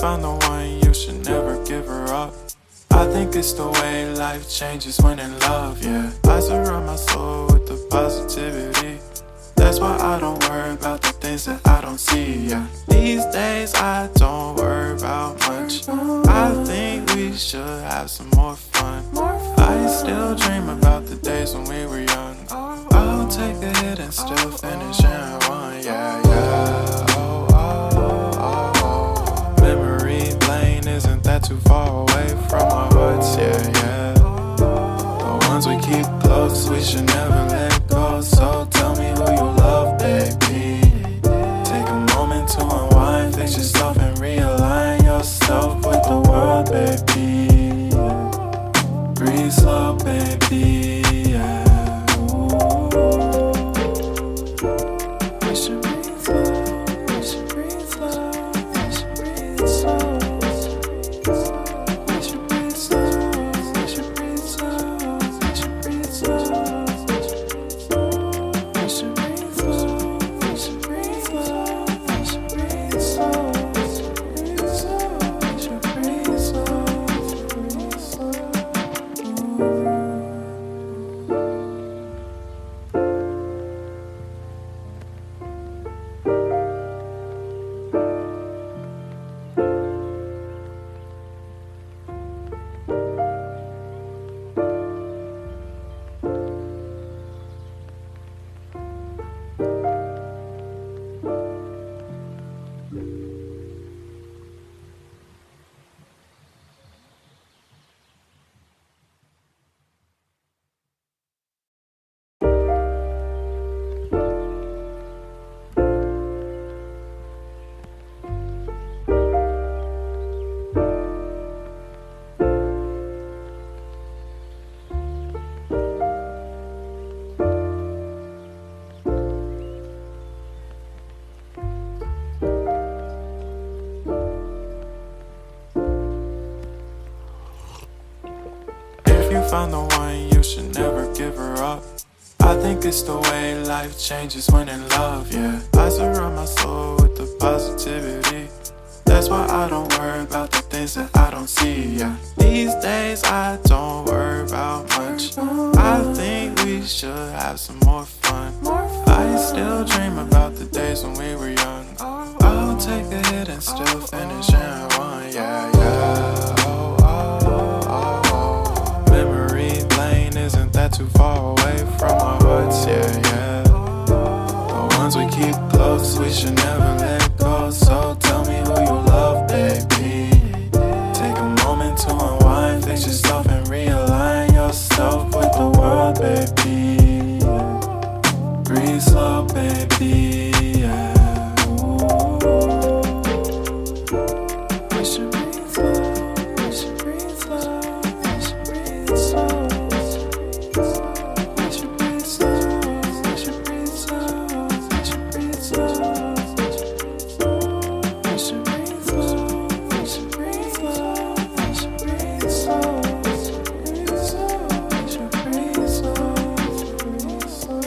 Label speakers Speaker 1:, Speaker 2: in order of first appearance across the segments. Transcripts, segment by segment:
Speaker 1: found the one, you should never give her up. I think it's the way life changes when in love, yeah. I surround my soul with the positivity. That's why I don't worry about the things that I don't see, yeah. These days I don't worry about much. I think we should have some more fun. I still dream about the days when we were young. I'll take a hit and still finish in one, yeah, yeah. Oh, oh, oh, oh. Memory lane isn't that too far away from our hearts, yeah, yeah. The ones we keep close, we should never let go. So tell me who you love, baby. Take a moment to unwind, fix yourself and realign yourself with the world, baby. Breathe slow, baby, yeah. We should breathe slow, we should breathe slow, we should breathe slow. We should breathe slow, we should breathe slow, we should breathe slow. We should breathe slow, we should breathe slow, we should breathe slow. We should breathe slow, breathe slow. If you found the one, you should never give her up. I think it's the way life changes when in love, yeah. I surround my soul with the positivity. That's why I don't worry about the things that I don't see, yeah. These days I don't worry about much. I think we should have some more fun. I still dream about the days when we were young. I'll take a hit and still finish in one, yeah, yeah. Oh, oh, oh, oh. Memory lane isn't that too far away from our hearts, yeah, yeah. The ones we keep close, we should never let go. So tell me who you love, baby. Take a moment to unwind, fix yourself and realign yourself with the world, baby. Breathe slow, baby, yeah. We should breathe slow, we should breathe slow, we should breathe slow. We should breathe slow, we should breathe slow, we should breathe slow. We should breathe slow, we should breathe slow, we should breathe slow. We should breathe slow, breathe slow.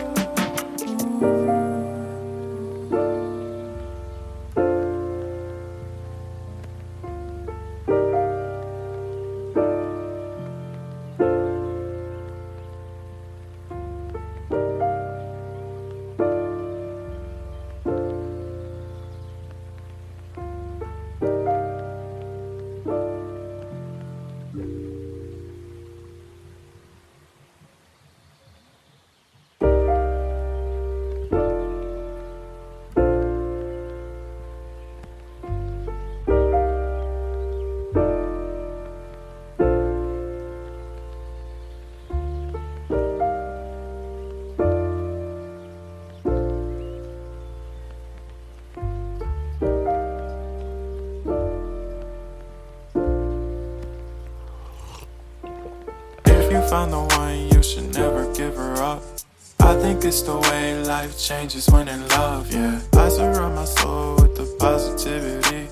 Speaker 1: Found the one, you should never give her up. I think it's the way life changes when in love, yeah. I surround my soul with the positivity.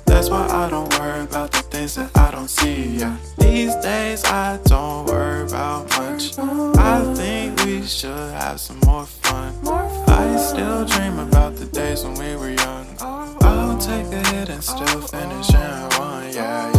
Speaker 1: That's why I don't worry about the things that I don't see, yeah. These days I don't worry about much. I think we should have some more fun. I still dream about the days when we were young. I'll take a hit and still finish in one, yeah,